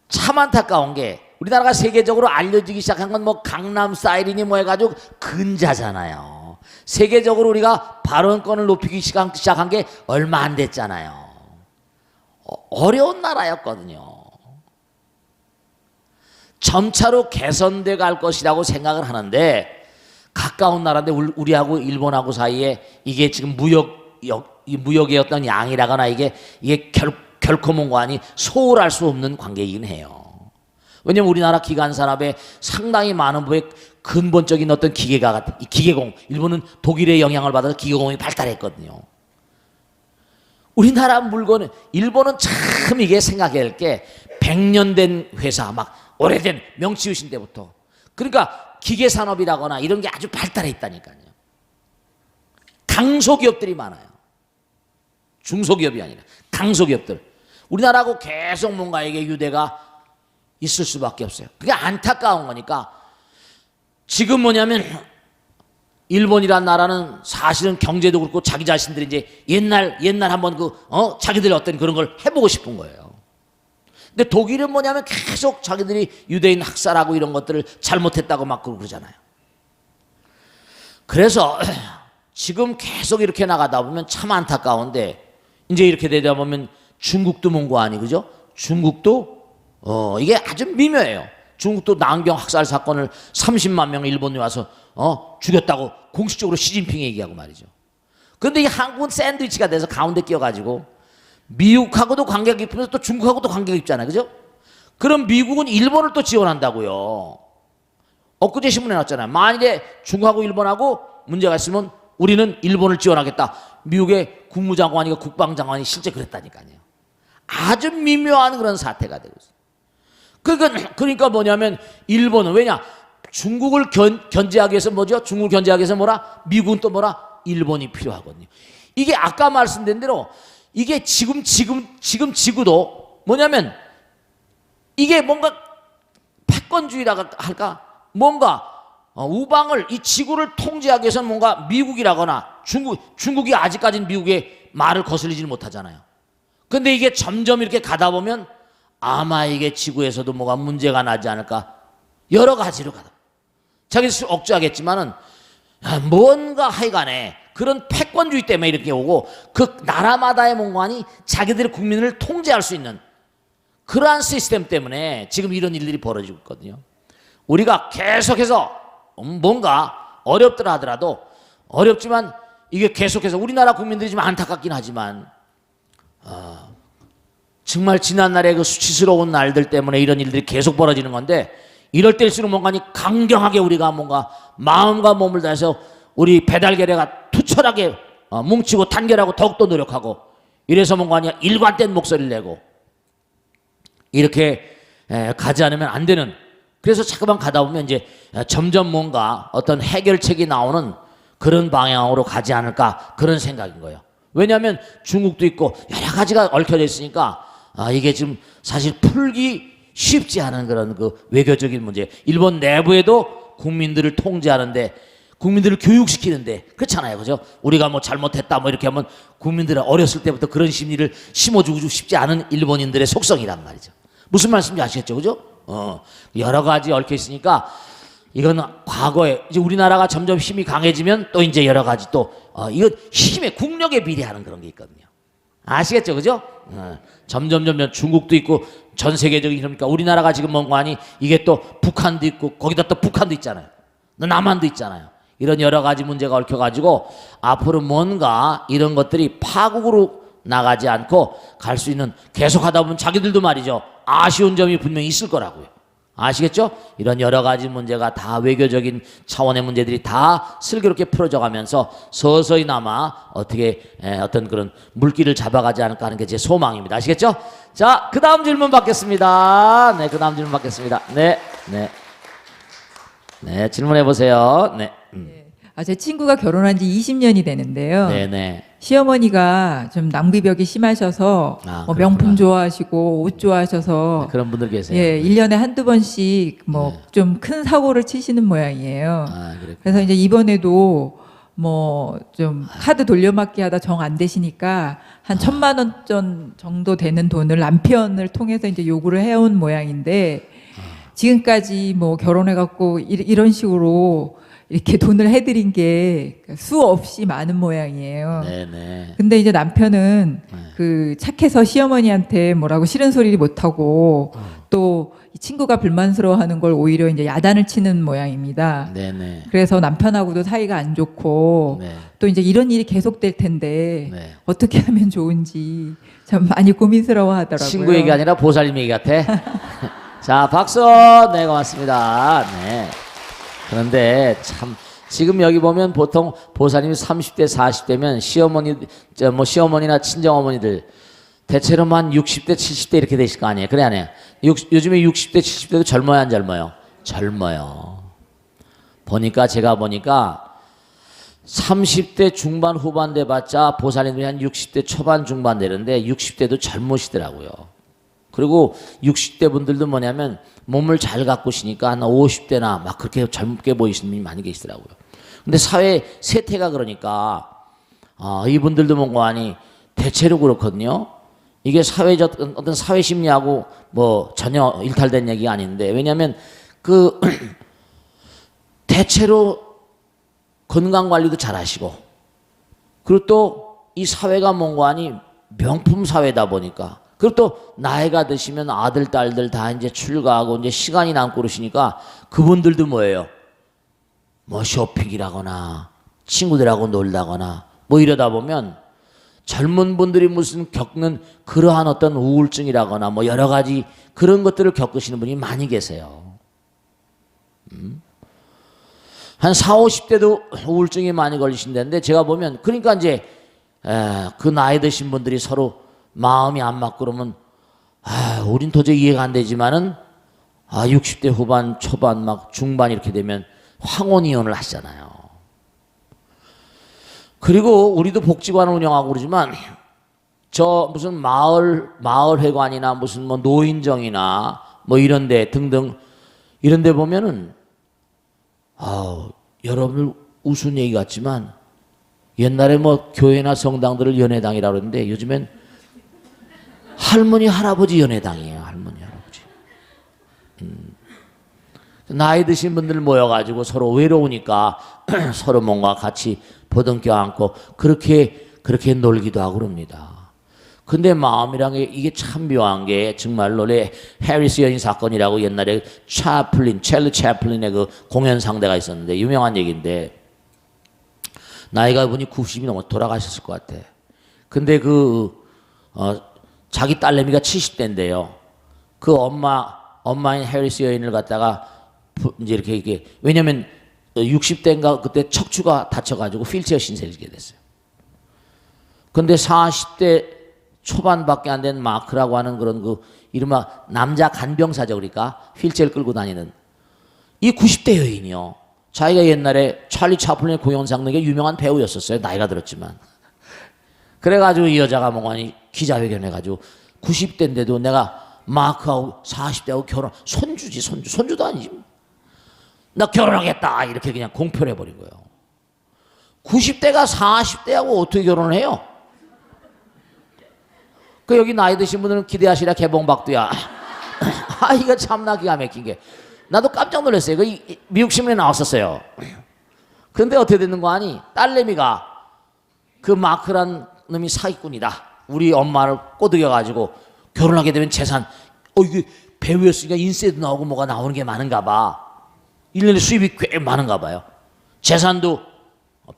참 안타까운 게 우리나라가 세계적으로 알려지기 시작한 건 뭐 강남 스타일이니 뭐 해가지고 근자잖아요. 세계적으로 우리가 발언권을 높이기 시작한 게 얼마 안 됐잖아요. 어려운 나라였거든요. 점차로 개선돼 갈 것이라고 생각을 하는데 가까운 나라인데 우리하고 일본하고 사이에 이게 지금 무역의 어떤 양이라거나 이게 결코 뭔가 아니 소홀할 수 없는 관계이긴 해요. 왜냐면 우리나라 기간 산업에 상당히 많은 부분의 근본적인 어떤 기계공, 일본은 독일의 영향을 받아서 기계공이 발달했거든요. 우리나라 물건은, 일본은 참 이게 생각해야 할 게 100년 된 회사, 막 오래된 명치유신 때부터. 그러니까 기계산업이라거나 이런 게 아주 발달해 있다니까요. 강소기업들이 많아요. 중소기업이 아니라 강소기업들. 우리나라하고 계속 뭔가 이게 유대가 있을 수밖에 없어요. 그게 안타까운 거니까 지금 뭐냐면 일본이란 나라는 사실은 경제도 그렇고 자기 자신들이 이제 옛날 한번 자기들 어떤 그런 걸 해보고 싶은 거예요. 근데 독일은 뭐냐면 계속 자기들이 유대인 학살하고 이런 것들을 잘못했다고 막 그러잖아요. 그래서 지금 계속 이렇게 나가다 보면 참 안타까운데 이제 이렇게 되다 보면 중국도 뭔고 아니 그죠? 중국도 이게 아주 미묘해요. 중국도 난경 학살 사건을 30만 명 일본에 와서 죽였다고 공식적으로 시진핑이 얘기하고 말이죠. 그런데 이 한국은 샌드위치가 돼서 가운데 끼어가지고 미국하고도 관계가 깊으면서 또 중국하고도 관계가 깊잖아요. 그죠? 그럼 미국은 일본을 또 지원한다고요. 엊그제 신문에 났잖아요. 만일에 중국하고 일본하고 문제가 있으면 우리는 일본을 지원하겠다. 미국의 국무장관이가 국방장관이 실제 그랬다니까요. 아주 미묘한 그런 사태가 되고 있어요. 그러니까 뭐냐면 일본은 왜냐? 중국을 견제하기 위해서 뭐죠? 중국을 견제하기 위해서 뭐라? 미국은 또 뭐라? 일본이 필요하거든요. 이게 아까 말씀드린 대로 이게 지금 지구도 뭐냐면 이게 뭔가 패권주의라고 할까? 뭔가 우방을 이 지구를 통제하기 위해서는 뭔가 미국이라거나 중국이 아직까지는 미국의 말을 거슬리지는 못하잖아요. 근데 이게 점점 이렇게 가다 보면 아마 이게 지구에서도 뭐가 문제가 나지 않을까? 여러 가지로 가다. 자기들 억지하겠지만은 뭔가 하여간에 그런 패권주의 때문에 이렇게 오고 그 나라마다의 뭔가니 자기들의 국민을 통제할 수 있는 그러한 시스템 때문에 지금 이런 일들이 벌어지고 있거든요. 우리가 계속해서 뭔가 어렵더라 하더라도 어렵지만 이게 계속해서 우리나라 국민들이 좀 안타깝긴 하지만 정말 지난날의 그 수치스러운 날들 때문에 이런 일들이 계속 벌어지는 건데 이럴 때일수록 뭔가 강경하게 우리가 뭔가 마음과 몸을 다해서 우리 배달계례가 투철하게 뭉치고 단결하고 더욱더 노력하고 이래서 뭔가 일관된 목소리를 내고 이렇게 가지 않으면 안 되는 그래서 자꾸만 가다 보면 이제 점점 뭔가 어떤 해결책이 나오는 그런 방향으로 가지 않을까 그런 생각인 거예요. 왜냐하면 중국도 있고 여러 가지가 얽혀져 있으니까 이게 지금 사실 풀기 쉽지 않은 그런 그 외교적인 문제. 일본 내부에도 국민들을 통제하는데 국민들을 교육시키는데 그렇잖아요, 그죠? 우리가 뭐 잘못했다 뭐 이렇게 하면 국민들은 어렸을 때부터 그런 심리를 심어주고 싶지 않은 일본인들의 속성이란 말이죠. 무슨 말씀인지 아시겠죠, 그죠? 여러 가지 얽혀 있으니까 이건 과거에 이제 우리나라가 점점 힘이 강해지면 또 이제 여러 가지 또 이거 힘의 국력에 비례하는 그런 게 있거든요. 아시겠죠, 그죠? 점점 중국도 있고 전 세계적인 이러니까 우리나라가 지금 뭔가 하니 이게 또 북한도 있고 거기다 또 북한도 있잖아요. 남한도 있잖아요. 이런 여러 가지 문제가 얽혀가지고 앞으로 뭔가 이런 것들이 파국으로 나가지 않고 갈 수 있는 계속하다 보면 자기들도 말이죠. 아쉬운 점이 분명히 있을 거라고요. 아시겠죠? 이런 여러 가지 문제가 다 외교적인 차원의 문제들이 다 슬기롭게 풀어져 가면서 서서히나마 어떻게 어떤 그런 물기를 잡아가지 않을까 하는 게 제 소망입니다. 아시겠죠? 자, 그 다음 질문 받겠습니다. 네, 그 다음 질문 받겠습니다. 네, 질문해 보세요. 네. 제 친구가 결혼한 지 20년이 되는데요. 네네. 시어머니가 좀 낭비벽이 심하셔서 뭐 명품 좋아하시고 옷 좋아하셔서 그런 분들 계세요. 예, 1년에 한두 번씩 뭐 좀 큰 사고를 치시는 모양이에요. 그래서 이제 이번에도 뭐 좀 카드 돌려막기 하다 정 안 되시니까 한 1,000만 원 정도 되는 돈을 남편을 통해서 이제 요구를 해온 모양인데 지금까지 뭐 결혼해갖고 이런 식으로 이렇게 돈을 해드린 게 수 없이 많은 모양이에요. 네네. 근데 이제 남편은 그 착해서 시어머니한테 뭐라고 싫은 소리 못하고 또 이 친구가 불만스러워하는 걸 오히려 이제 야단을 치는 모양입니다. 네네. 그래서 남편하고도 사이가 안 좋고 네. 또 이제 이런 일이 계속될 텐데 네. 어떻게 하면 좋은지 참 많이 고민스러워 하더라고요. 친구 얘기 아니라 보살님 얘기 같아. 자, 박수. 네, 고맙습니다. 네. 그런데 참 지금 여기 보면 보통 보살님이 30대, 40대면 시어머니나 친정어머니들 대체로 한 60대, 70대 이렇게 되실 거 아니에요. 그래, 안 해요? 요즘에 60대, 70대도 젊어요, 안 젊어요? 젊어요. 제가 보니까 30대 중반 후반 돼봤자 보살님들이 한 60대 초반 중반 되는데 60대도 젊으시더라고요. 그리고 60대 분들도 뭐냐면 몸을 잘 가꾸시니까 한 50대나 막 그렇게 젊게 보이시는 분이 많이 계시더라고요. 근데 사회 세태가 그러니까 이분들도 뭔가 하니 대체로 그렇거든요. 이게 사회적 어떤 사회 심리하고 뭐 전혀 일탈된 얘기가 아닌데 왜냐하면 그 대체로 건강 관리도 잘 하시고 그리고 또 이 사회가 뭔가 하니 명품 사회다 보니까 그리고 또 나이가 드시면 아들, 딸들 다 이제 출가하고 이제 시간이 남고 그러시니까 그분들도 뭐예요? 뭐 쇼핑이라거나 친구들하고 놀다거나 뭐 이러다 보면 젊은 분들이 무슨 겪는 그러한 어떤 우울증이라거나 뭐 여러 가지 그런 것들을 겪으시는 분이 많이 계세요. 한 4, 50대도 우울증이 많이 걸리신다는데 제가 보면 그러니까 이제 그 나이 드신 분들이 서로 마음이 안 맞고 그러면 우린 도저히 이해가 안 되지만은 60대 후반, 초반, 막 중반 이렇게 되면 황혼이혼을 하시잖아요. 그리고 우리도 복지관을 운영하고 그러지만 저 무슨 마을회관이나 무슨 뭐 노인정이나 뭐 이런데 등등 이런데 보면은 여러분 우스운 얘기 같지만 옛날에 뭐 교회나 성당들을 연회당이라고 그러는데 요즘엔 할머니 할아버지 연회당이에요. 할머니 할아버지. 나이 드신 분들 모여가지고 서로 외로우니까 서로 뭔가 같이 보듬겨 안고 그렇게 놀기도 하고 그럽니다. 근데 마음이란 게 이게 참 묘한 게 정말로 해리스 여인 사건이라고 옛날에 찰리 채플린의 그 공연 상대가 있었는데 유명한 얘기인데 나이가 보니 90이 넘어 돌아가셨을 것 같아. 근데 자기 딸내미가 70대인데요. 그 엄마인 해리스 여인을 갖다가 이제 이렇게 왜냐면 60대인가 그때 척추가 다쳐가지고 휠체어 신세를 지게 됐어요. 근데 40대 초반밖에 안 된 마크라고 하는 그런 이른바 남자 간병사죠. 그러니까 휠체어를 끌고 다니는 이 90대 여인이요. 자기가 옛날에 찰리 차플린의 공연상 등의 유명한 배우였었어요. 나이가 들었지만. 그래가지고 이 여자가 뭐가니 기자회견해가지고 90대인데도 내가 마크하고 40대하고 손주도 아니지. 나 결혼하겠다 이렇게 그냥 공표를 해버린 거예요. 90대가 40대하고 어떻게 결혼을 해요? 여기 나이 드신 분들은 기대하시라 개봉박두야. 이거 참나 기가 막힌 게 나도 깜짝 놀랐어요. 미국 신문에 나왔었어요. 근데 어떻게 됐는 거 아니? 딸내미가 그 마크란 놈이 사기꾼이다. 우리 엄마를 꼬드겨가지고 결혼하게 되면 재산 이게 배우였으니까 인세도 나오고 뭐가 나오는 게 많은가 봐. 1년에 수입이 꽤 많은가 봐요. 재산도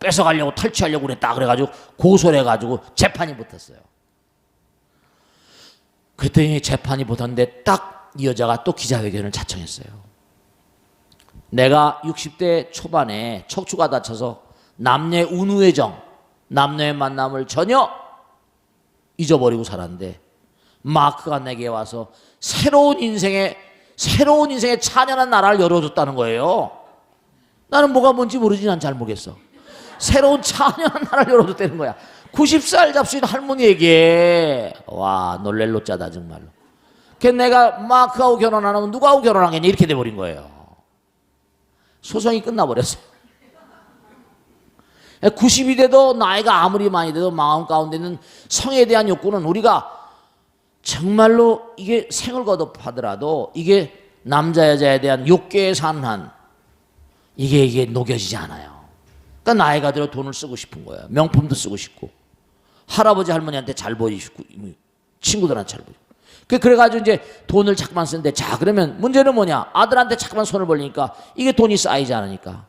뺏어가려고 탈취하려고 그랬다. 그래가지고 고소를 해가지고 재판이 붙었어요. 그랬더니 재판이 붙었는데 딱 이 여자가 또 기자회견을 자청했어요. 내가 60대 초반에 척추가 다쳐서 남녀의 운우의 남녀의 만남을 전혀 잊어버리고 살았는데 마크가 내게 와서 새로운 인생의 찬연한 나라를 열어줬다는 거예요. 나는 뭐가 뭔지 모르지. 난 잘 모르겠어. 새로운 찬연한 나라를 열어줬다는 거야. 90살 잡수인 할머니에게. 와, 놀랄 노짜다 정말로. 내가 마크하고 결혼 안 하면 누구하고 결혼하겠냐 이렇게 돼버린 거예요. 소송이 끝나버렸어요. 90이 돼도 나이가 아무리 많이 돼도 마음 가운데는 성에 대한 욕구는 우리가 정말로 이게 생을 거듭하더라도 이게 남자 여자에 대한 욕계에 사는 한 이게 녹여지지 않아요. 그러니까 나이가 들어 돈을 쓰고 싶은 거예요. 명품도 쓰고 싶고 할아버지 할머니한테 잘 보이고 친구들한테 잘 보이고 그래가지고 이제 돈을 자꾸만 쓰는데 자 그러면 문제는 뭐냐? 아들한테 자꾸만 손을 벌리니까 이게 돈이 쌓이지 않으니까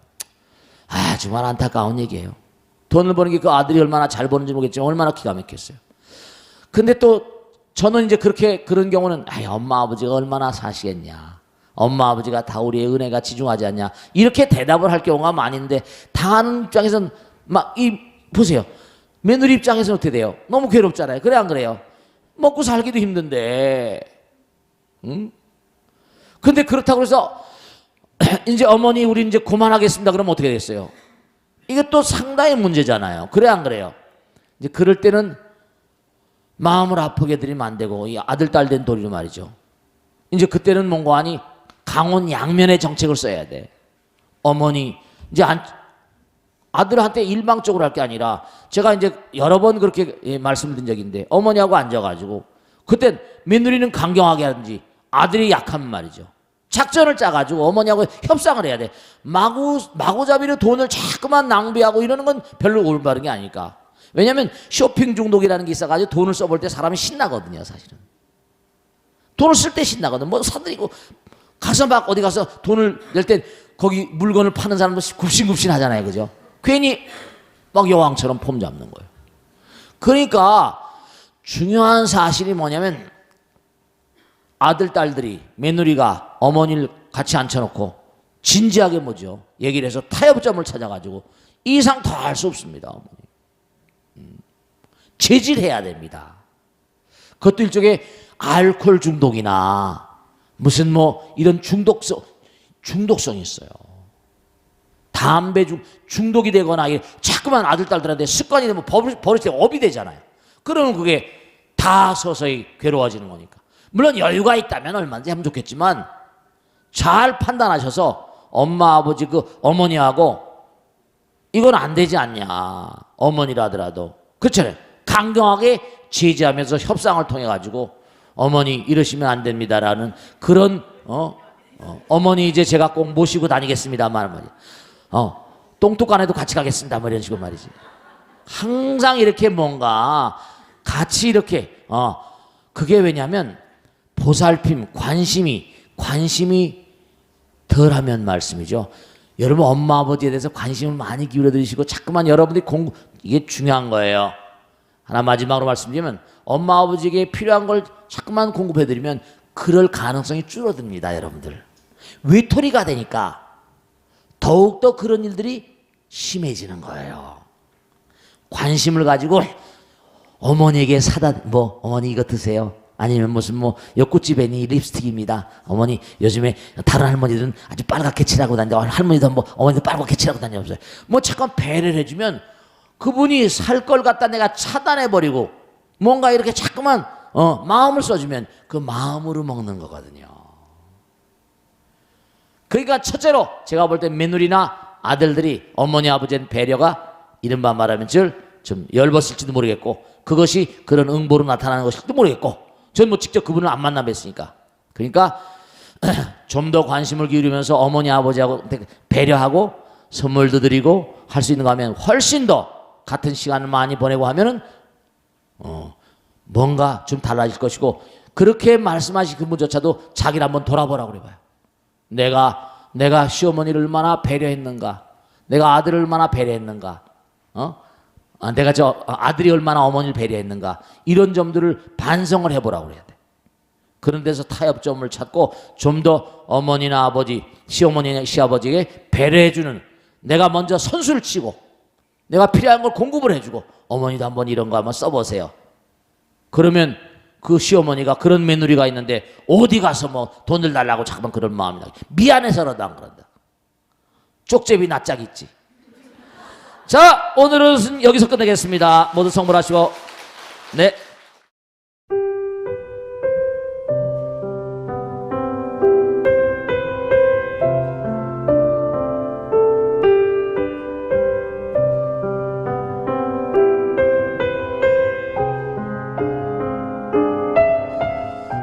정말 안타까운 얘기예요. 돈을 버는 게 그 아들이 얼마나 잘 버는지 모르겠지만 얼마나 기가 막혔어요. 근데 또 저는 이제 그런 경우는 엄마 아버지가 얼마나 사시겠냐. 엄마 아버지가 다 우리의 은혜가 지중하지 않냐. 이렇게 대답을 할 경우가 많은데 당하는 입장에서는 보세요. 며느리 입장에서는 어떻게 돼요? 너무 괴롭잖아요. 그래 안 그래요? 먹고 살기도 힘든데. 응? 근데 그렇다고 해서 이제 어머니 우리 이제 그만하겠습니다. 그러면 어떻게 됐어요? 이게 또 상당히 문제잖아요. 그래 안 그래요? 이제 그럴 때는 마음을 아프게 드리면 안 되고 이 아들 딸 된 도리로 말이죠. 이제 그때는 뭔가 하니 강원 양면의 정책을 써야 돼. 어머니 이제 아들한테 일방적으로 할 게 아니라 제가 이제 여러 번 그렇게 말씀을 드린 적이 있는데 어머니하고 앉아가지고 그땐 며느리는 강경하게 하든지 아들이 약하면 말이죠. 작전을 짜가지고 어머니하고 협상을 해야 돼. 마구잡이로 돈을 자꾸만 낭비하고 이러는 건 별로 올바른 게 아닐까. 왜냐하면 쇼핑 중독이라는 게 있어가지고 돈을 써볼 때 사람이 신나거든요. 사실은 돈을 쓸 때 신나거든. 뭐 사들이고 가서 막 어디 가서 돈을 낼 땐 거기 물건을 파는 사람도 굽신굽신 하잖아요. 그죠? 괜히 막 여왕처럼 폼 잡는 거예요. 그러니까 중요한 사실이 뭐냐면 아들, 딸들이 며느리가 어머니를 같이 앉혀놓고 진지하게 뭐죠? 얘기를 해서 타협점을 찾아가지고 이 이상 더 할 수 없습니다. 어머니. 제질해야 됩니다. 그것도 일종의 알코올 중독이나 무슨 뭐 이런 중독성이 있어요. 담배 중독이 되거나 자꾸만 아들, 딸들한테 습관이 되면 버릇이 업이 되잖아요. 그러면 그게 다 서서히 괴로워지는 거니까. 물론 여유가 있다면 얼마든지 하면 좋겠지만 잘 판단하셔서 엄마, 아버지, 어머니하고 이건 안 되지 않냐. 어머니라 하더라도. 그렇잖아요. 강경하게 제지하면서 협상을 통해 가지고 어머니 이러시면 안 됩니다라는 그런 어머니 이제 제가 꼭 모시고 다니겠습니다만 말이야. 똥뚝간에도 같이 가겠습니다. 뭐 이런 식으로 말이지. 항상 이렇게 뭔가 같이 이렇게 그게 왜냐면 보살핌, 관심이 덜하면 말씀이죠. 여러분 엄마 아버지에 대해서 관심을 많이 기울여 드리시고 자꾸만 여러분들이 이게 중요한 거예요. 하나 마지막으로 말씀드리면 엄마 아버지에게 필요한 걸 자꾸만 공급해 드리면 그럴 가능성이 줄어듭니다. 여러분들. 외톨이가 되니까 더욱더 그런 일들이 심해지는 거예요. 관심을 가지고 어머니에게 어머니 이거 드세요. 아니면 무슨 엽구집애니 립스틱입니다. 어머니 요즘에 다른 할머니들은 아주 빨갛게 칠하고 다니는데 할머니도 어머니도 빨갛게 칠하고 다니면서 잠깐 배려를 해주면 그분이 살 걸 갖다 내가 차단해버리고 뭔가 이렇게 자꾸만 마음을 써주면 그 마음으로 먹는 거거든요. 그러니까 첫째로 제가 볼 때 며느리나 아들들이 어머니 아버지의 배려가 이른바 말하면 좀 열벗을지도 모르겠고 그것이 그런 응보로 나타나는 것일지도 모르겠고 전 직접 그분을 안 만나 뵀으니까. 그러니까 좀 더 관심을 기울이면서 어머니 아버지하고 배려하고 선물도 드리고 할 수 있는 거 하면 훨씬 더 같은 시간을 많이 보내고 하면은 뭔가 좀 달라질 것이고 그렇게 말씀하신 그분조차도 자기를 한번 돌아보라고 그래봐요. 내가 시어머니를 얼마나 배려했는가, 내가 아들을 얼마나 배려했는가, 내가 아들이 얼마나 어머니를 배려했는가 이런 점들을 반성을 해보라고 그래야 돼. 그런 데서 타협점을 찾고 좀 더 어머니나 아버지, 시어머니나 시아버지에게 배려해주는 내가 먼저 선수를 치고 내가 필요한 걸 공급을 해주고 어머니도 한번 이런 거 한번 써보세요. 그러면 그 시어머니가 그런 며느리가 있는데 어디 가서 돈을 달라고 자꾸만 그런 마음이 나게 미안해서라도 안 그런다. 쪽제비 낯짝 있지. 자, 오늘은 여기서 끝내겠습니다. 모두 성불하시고. 네.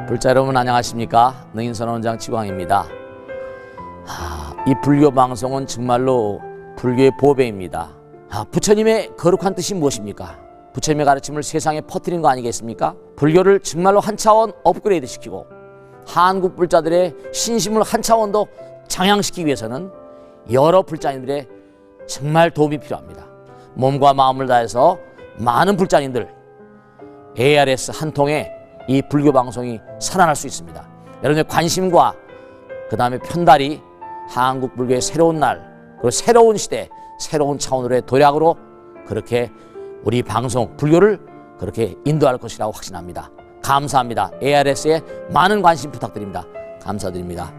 불자 여러분 안녕하십니까? 능인선언원장 지광입니다. 이 불교 방송은 정말로 불교의 보배입니다. 부처님의 거룩한 뜻이 무엇입니까? 부처님의 가르침을 세상에 퍼뜨린 거 아니겠습니까? 불교를 정말로 한 차원 업그레이드 시키고 한국 불자들의 신심을 한 차원 더 장양시키기 위해서는 여러 불자님들의 정말 도움이 필요합니다. 몸과 마음을 다해서 많은 불자님들 ARS 한 통에 이 불교 방송이 살아날 수 있습니다. 여러분의 관심과 그 다음에 편달이 한국 불교의 새로운 날 그리고 새로운 시대 새로운 차원으로의 도약으로 그렇게 우리 방송 불교를 그렇게 인도할 것이라고 확신합니다. 감사합니다. ARS에 많은 관심 부탁드립니다. 감사드립니다.